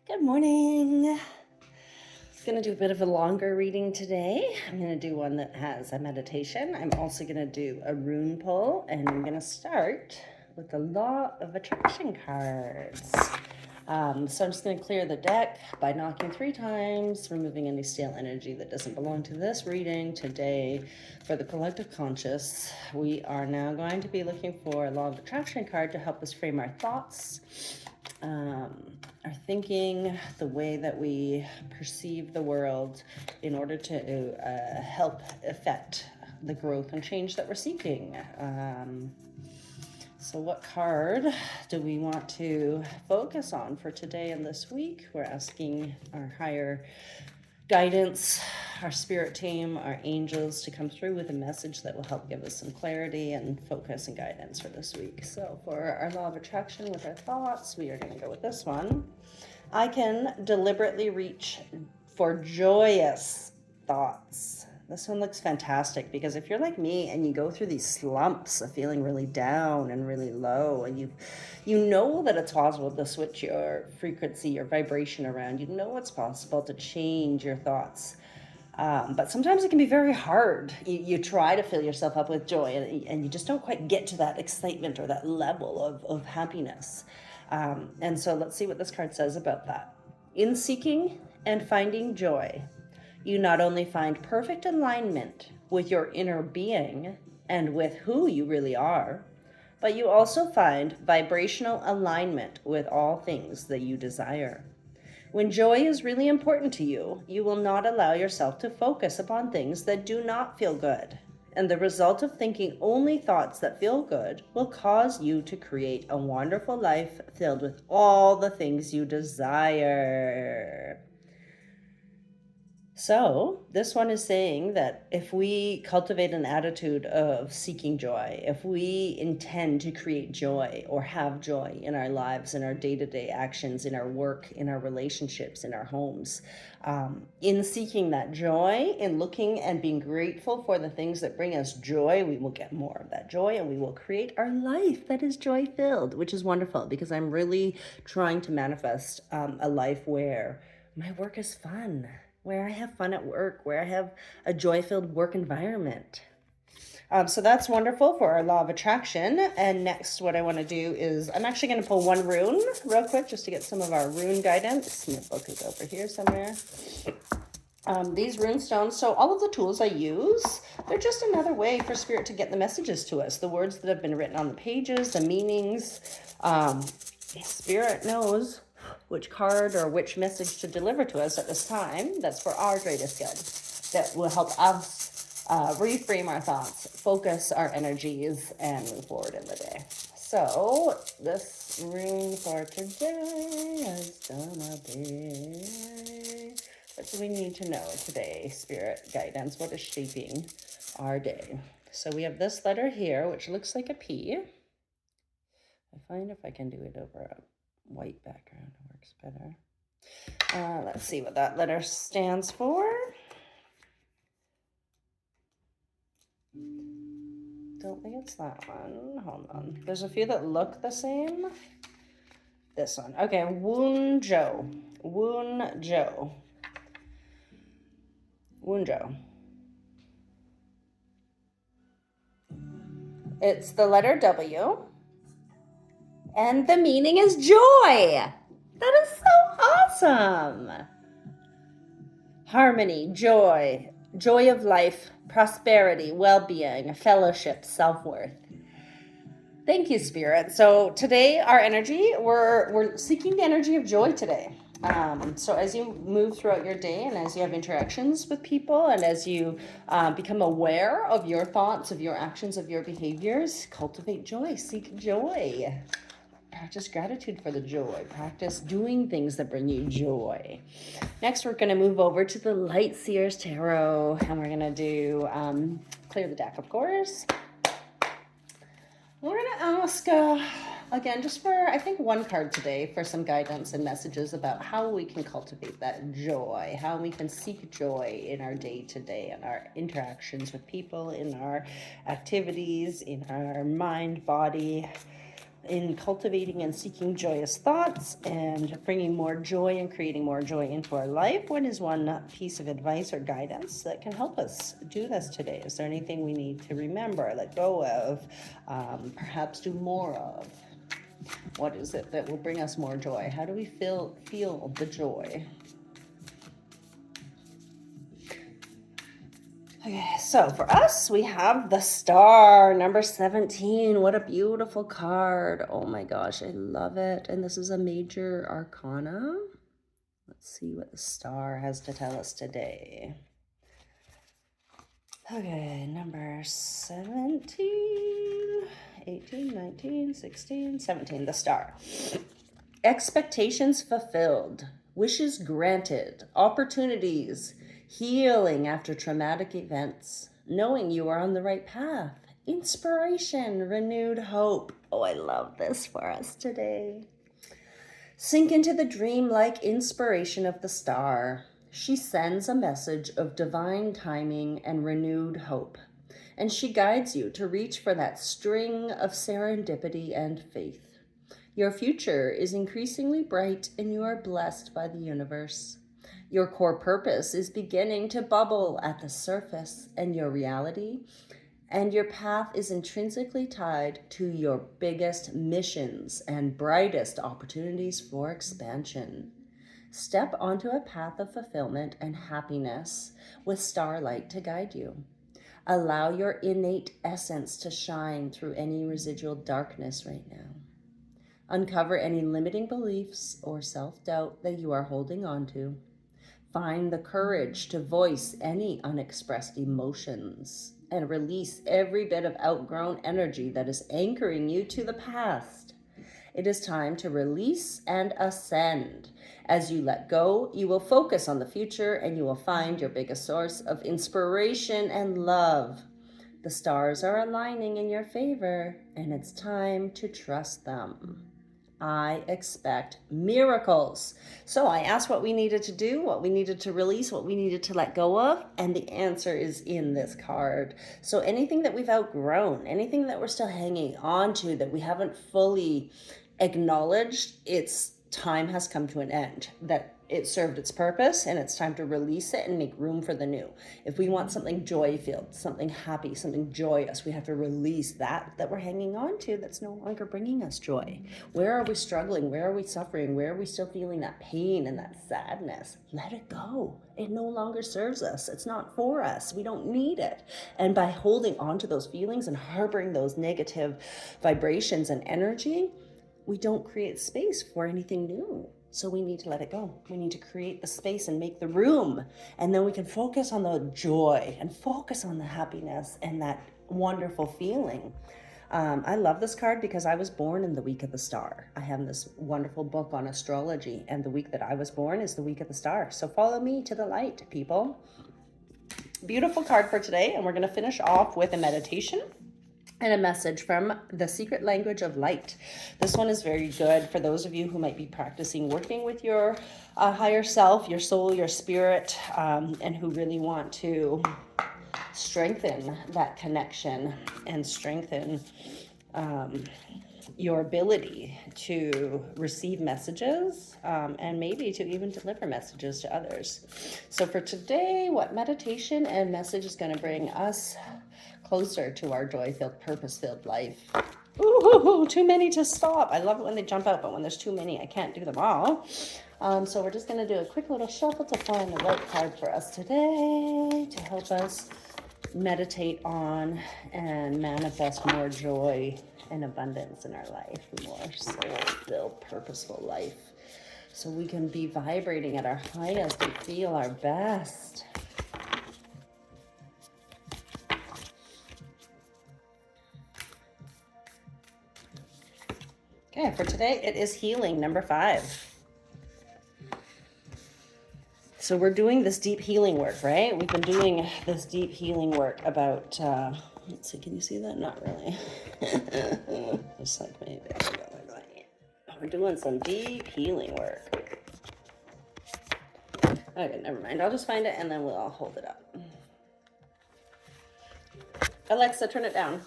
Good morning. I'm going to do a bit of a longer reading today. I'm going to do one that has a meditation. I'm also going to do a rune pull, and I'm going to start with the Law of Attraction cards. So I'm just going to clear the deck by knocking 3 times, removing any stale energy that doesn't belong to this reading. Today, for the collective conscious, we are now going to be looking for a Law of Attraction card to help us frame our thoughts, our thinking, the way that we perceive the world in order to help affect the growth and change that we're seeking. So what card do we want to focus on for today and this week? We're asking our higher guidance, our spirit team, our angels to come through with a message that will help give us some clarity and focus and guidance for this week. So for our Law of Attraction with our thoughts, we are going to go with this one. I can deliberately reach for joyous thoughts. This one looks fantastic because if you're like me and you go through these slumps of feeling really down and really low, and you know that it's possible to switch your frequency, your vibration around, you know it's possible to change your thoughts. But sometimes it can be very hard. You try to fill yourself up with joy and you just don't quite get to that excitement or that level of happiness. And so let's see what this card says about that. In seeking and finding joy, you not only find perfect alignment with your inner being and with who you really are, but you also find vibrational alignment with all things that you desire. When joy is really important to you, you will not allow yourself to focus upon things that do not feel good. And the result of thinking only thoughts that feel good will cause you to create a wonderful life filled with all the things you desire. So this one is saying that if we cultivate an attitude of seeking joy, if we intend to create joy or have joy in our lives, in our day-to-day actions, in our work, in our relationships, in our homes, in seeking that joy, in looking and being grateful for the things that bring us joy, we will get more of that joy and we will create our life that is joy-filled, which is wonderful because I'm really trying to manifest a life where my work is fun, where I have fun at work, where I have a joy-filled work environment. So that's wonderful for our Law of Attraction. And next, what I want to do is I'm actually going to pull one rune real quick just to get some of our rune guidance. My book is over here somewhere. These rune stones, so all of the tools I use, they're just another way for Spirit to get the messages to us, the words that have been written on the pages, the meanings. Spirit knows which card or which message to deliver to us at this time. That's for our greatest good. That will help us reframe our thoughts, focus our energies, and move forward in the day. So this rune for today is gonna be, what do we need to know today, Spirit guidance? What is shaping our day? So we have this letter here, which looks like a P. I find if I can do it over a white background, it works better. Let's see what that letter stands for. Don't think it's that one. Hold on. There's a few that look the same. This one. Okay, Wunjo. Wunjo. Wunjo. It's the letter W. And the meaning is joy. That is so awesome. Harmony, joy, joy of life, prosperity, well-being, fellowship, self-worth. Thank you, Spirit. So today, our energy, we're seeking the energy of joy today. So as you move throughout your day and as you have interactions with people and as you become aware of your thoughts, of your actions, of your behaviors, cultivate joy, seek joy. Practice gratitude for the joy. Practice doing things that bring you joy. Next, we're going to move over to the Light Seers Tarot, and we're going to do clear the deck, of course. We're going to ask, again, just for, I think, one card today for some guidance and messages about how we can cultivate that joy, how we can seek joy in our day-to-day and our interactions with people, in our activities, in our mind, body, in cultivating and seeking joyous thoughts and bringing more joy and creating more joy into our life, what is one piece of advice or guidance that can help us do this today? Is there anything we need to remember, let go of, perhaps do more of? What is it that will bring us more joy? How do we feel the joy? Okay, so for us, we have the Star, number 17. What a beautiful card. Oh my gosh, I love it. And this is a major arcana. Let's see what the Star has to tell us today. Okay, number 17, 18, 19, 16, 17, the Star. Expectations fulfilled, wishes granted, opportunities, healing after traumatic events, knowing you are on the right path, inspiration, renewed hope. Oh, I love this for us today. Sink into the dreamlike inspiration of the Star. She sends a message of divine timing and renewed hope, and she guides you to reach for that string of serendipity and faith. Your future is increasingly bright and you are blessed by the universe. Your core purpose is beginning to bubble at the surface, and your reality and your path is intrinsically tied to your biggest missions and brightest opportunities for expansion. Step onto a path of fulfillment and happiness with starlight to guide you. Allow your innate essence to shine through any residual darkness right now. Uncover any limiting beliefs or self-doubt that you are holding on to. Find the courage to voice any unexpressed emotions and release every bit of outgrown energy that is anchoring you to the past. It is time to release and ascend. As you let go, you will focus on the future and you will find your biggest source of inspiration and love. The stars are aligning in your favor, and it's time to trust them. I expect miracles. So I asked what we needed to do, what we needed to release, what we needed to let go of, and the answer is in this card. So anything that we've outgrown, anything that we're still hanging on to that we haven't fully acknowledged, its time has come to an end, that it served its purpose and it's time to release it and make room for the new. If we want something joy-filled, something happy, something joyous, we have to release that we're hanging on to that's no longer bringing us joy. Where are we struggling? Where are we suffering? Where are we still feeling that pain and that sadness? Let it go. It no longer serves us. It's not for us. We don't need it. And by holding on to those feelings and harboring those negative vibrations and energy, we don't create space for anything new. So we need to let it go. We need to create the space and make the room. And then we can focus on the joy and focus on the happiness and that wonderful feeling. I love this card because I was born in the week of the Star. I have this wonderful book on astrology, and the week that I was born is the week of the Star. So follow me to the light, people. Beautiful card for today. And we're going to finish off with a meditation and a message from The Secret Language of Light. This one is very good for those of you who might be practicing working with your higher self, your soul, your spirit, and who really want to strengthen that connection and strengthen your ability to receive messages and maybe to even deliver messages to others. So for today, what meditation and message is going to bring us closer to our joy-filled, purpose-filled life? Ooh, too many to stop. I love it when they jump out, but when there's too many, I can't do them all. So we're just going to do a quick little shuffle to find the right card for us today to help us meditate on and manifest more joy and abundance in our life, more soul-filled, purposeful life, so we can be vibrating at our highest and feel our best. Okay, for today, it is healing, number 5. So we're doing this deep healing work, right? We've been doing this deep healing work about, let's see, can you see that? Not really. Just like maybe. We're doing some deep healing work. Okay, never mind. I'll just find it and then we'll all hold it up. Alexa, turn it down.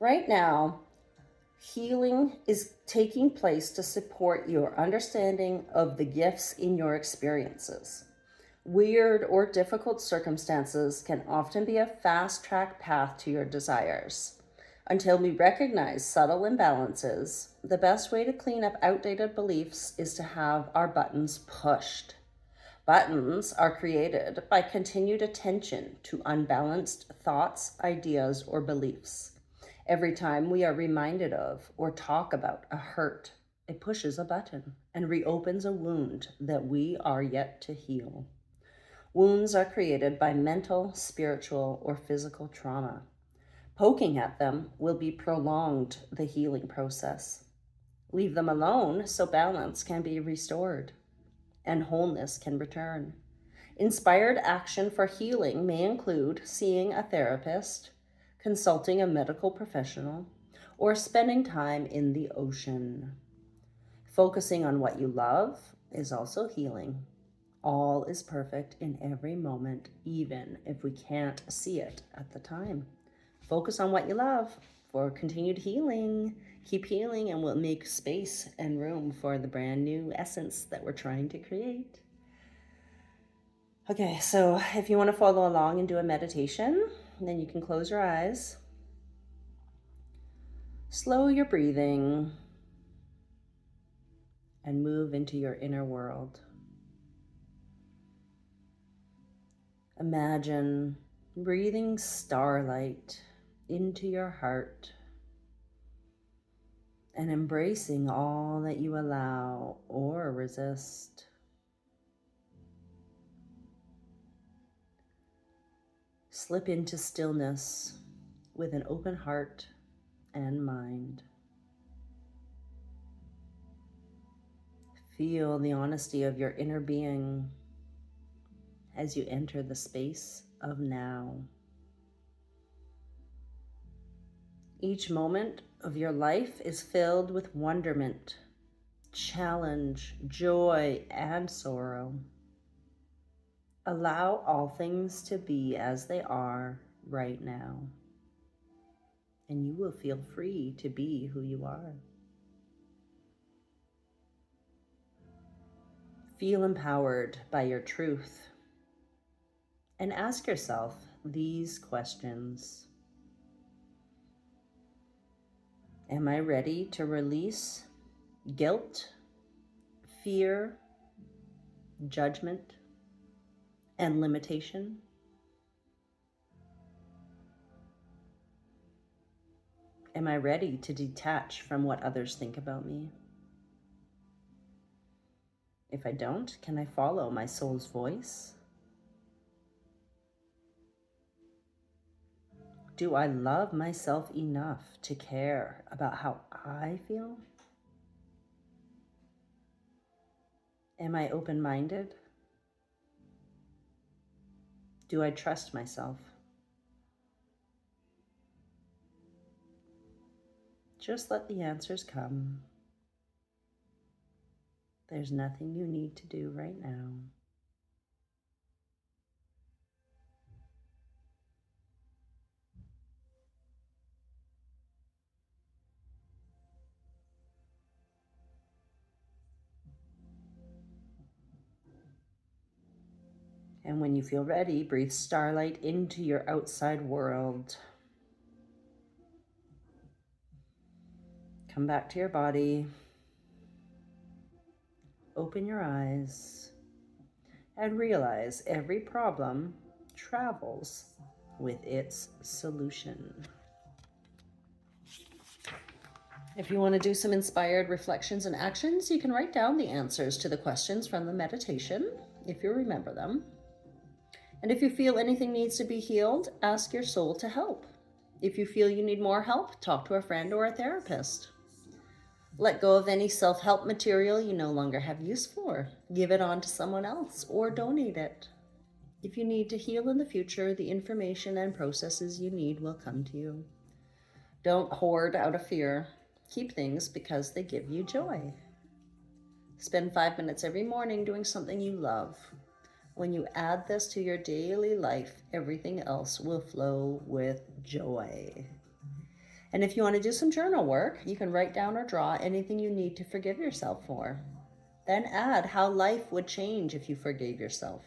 Right now, healing is taking place to support your understanding of the gifts in your experiences. Weird or difficult circumstances can often be a fast track path to your desires. Until we recognize subtle imbalances, the best way to clean up outdated beliefs is to have our buttons pushed. Buttons are created by continued attention to unbalanced thoughts, ideas, or beliefs. Every time we are reminded of or talk about a hurt, it pushes a button and reopens a wound that we are yet to heal. Wounds are created by mental, spiritual, or physical trauma. Poking at them will be prolonged the healing process. Leave them alone so balance can be restored and wholeness can return. Inspired action for healing may include seeing a therapist, consulting a medical professional, or spending time in the ocean. Focusing on what you love is also healing. All is perfect in every moment, even if we can't see it at the time. Focus on what you love for continued healing. Keep healing, and we'll make space and room for the brand new essence that we're trying to create. Okay, so if you want to follow along and do a meditation, then you can close your eyes. Slow your breathing and move into your inner world. Imagine breathing starlight into your heart and embracing all that you allow or resist. Slip into stillness with an open heart and mind. Feel the honesty of your inner being as you enter the space of now. Each moment of your life is filled with wonderment, challenge, joy, and sorrow. Allow all things to be as they are right now, and you will feel free to be who you are. Feel empowered by your truth and ask yourself these questions. Am I ready to release guilt, fear, judgment, and limitation? Am I ready to detach from what others think about me? If I don't, can I follow my soul's voice? Do I love myself enough to care about how I feel? Am I open-minded? Do I trust myself? Just let the answers come. There's nothing you need to do right now. And when you feel ready, breathe starlight into your outside world. Come back to your body. Open your eyes and realize every problem travels with its solution. If you want to do some inspired reflections and actions, you can write down the answers to the questions from the meditation, if you remember them. And if you feel anything needs to be healed, ask your soul to help. If you feel you need more help, talk to a friend or a therapist. Let go of any self-help material you no longer have use for. Give it on to someone else or donate it. If you need to heal in the future, the information and processes you need will come to you. Don't hoard out of fear. Keep things because they give you joy. Spend 5 minutes every morning doing something you love. When you add this to your daily life, everything else will flow with joy. And if you want to do some journal work, you can write down or draw anything you need to forgive yourself for. Then add how life would change if you forgave yourself.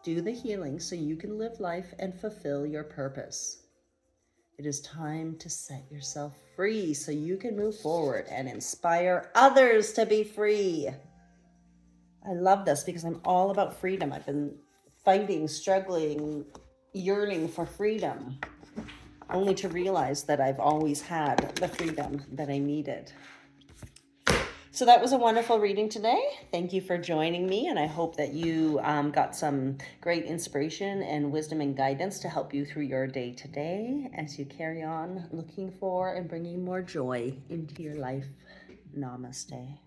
Do the healing so you can live life and fulfill your purpose. It is time to set yourself free so you can move forward and inspire others to be free. I love this because I'm all about freedom. I've been fighting, struggling, yearning for freedom, only to realize that I've always had the freedom that I needed. So that was a wonderful reading today. Thank you for joining me, and I hope that you got some great inspiration and wisdom and guidance to help you through your day today as you carry on looking for and bringing more joy into your life. Namaste.